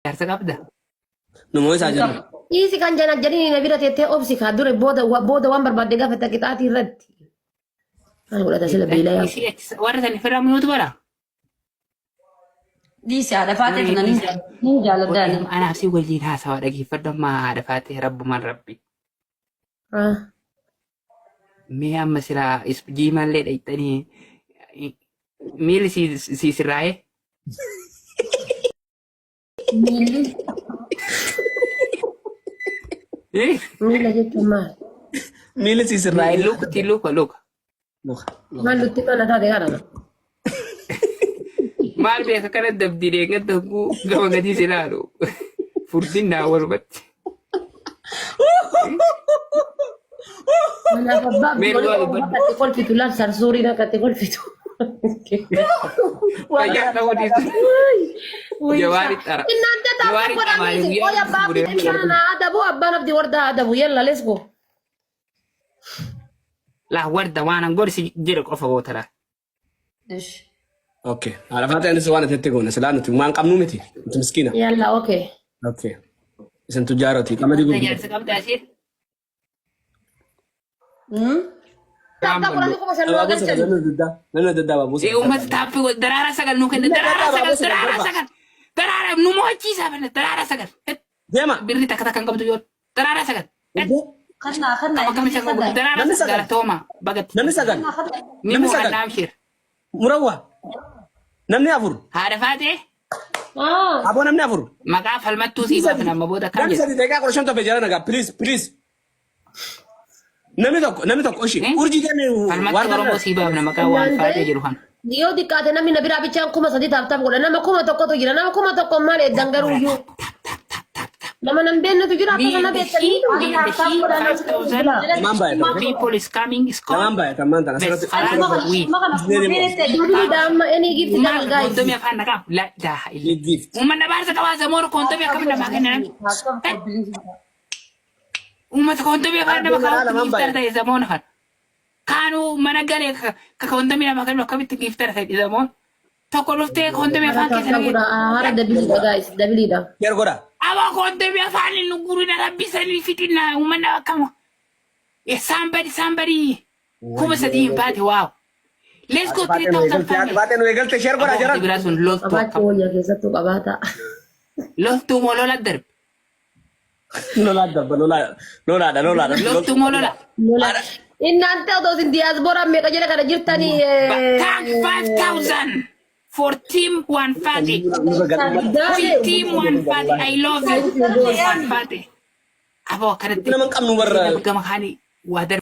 jaarsa qabda. Namoota isaa jiru. Isi kan janii na bira teessee obsi kaa dure booda waan barbaadde gaafa qixaatii irratti. Kan godhata sila beelaa. Warra sani firraa miyootu bara. Diisi haadha faatee fi nan jaaladhaan. Anaaf si waliin haasawaa dhageeffadhu amma haadha faatee rabbumaan rabbi. Mee amma silaa jiimallee dhayxanii miilli si sirraa'ee. Miilli. Miila jechuun maal? Miilli si sirraa'ee. Luka. Maal lutti mana taate kana? Maal beeka kana dabdii eeggata gama gadii si ilaalu furdin naa walumatti. Mana abbaa katti kolfitu laal sarsuuriin akkatti kolfitu. Fayyaa ta'uu dhiisu. Jawaari xara. Innante taa'u godhanii oya baabbii dhimma adabu abbaan abdii wardaa adabu yalla let's go. Laa warda waan an godhisi jedhe qofa bootara. Okay. Haadha faatee anis waan itti goone silaa nuti waan qabnu miti. Nuti miskiina. Yalla okay. Okay. Isin tujjaaroti qamadii gurgurtu. Jaarsa qabda asiin. Taa'u godhanii kuma shan loo galchan. Nana daddaa babuusa. Uummata taappii daraara sagal nuu kenna daraara sagal. Daraara nu mo'achiisaa benna daraara sagal. Deema. Birri takka kan qabdu yoo daraara sagal. Kannaa Akkamitti akka qabdu daraara sagal tooma bagatti. Namni sagal. Ni mo'annaa naamshir. Murawwa. Namni afur. Haadha faatee. Aboo namni afur. Maqaa falmattuu sii baafna amma booda kan Namni jedhu. sadi daqiiqaa 15 tofe jala nagaa please. Namni tokko oshi. Urjii kenne Falmattuu Oromoo sii baafna maqaa waan faatee jedhu kan. Yoo xiqqaate namni na biraa bichaan kuma sadii taaf godha nama kuma tokkotu jira nama kuma tokko maal eeggan garuu iyyuu. Nama nan beennetu jira akka kana beektanii. People is coming is Namaan coming. baay'atan maanta asirratti. Dabiliidha amma any gift dabal guys. Kontomii afaan naqaa la ilaha illa. Gift. Uummanni baarsa qabaasa moora kontomii akkamitti namaa kennan. Uummata kontomii afaan nama kaa'u giftara ta'e zamoon afaan. Kaanuu mana galee ka kontomii namaa kennu akkamitti giftara ta'e zamoon. Tokko dhuftee kontomii afaan keessa nagee. Hara dabiliidha guys dabiliidha. Yer godha. Aba kontomii afaan inni gurina rabbisanii fitinna uummanni akkama. Somebody. Kuma sadii hin baate waaw. Let's go 3,000 family. Baatee nu eegalte sheer godha jara. Biraa sun loltuu Qabaachuu wayyaa keessattuu qabaata. loltuu moo lola darbe. Lolaadha. Loltuu moo lola. Innante otoo isin diyaasbooraan meeqa jala kana jirtanii. Thank 5,000 for team 130. Team 130. I love you. 130. Aboo kanatti. Nama qabnu warra. Gama kaanii waa darbe.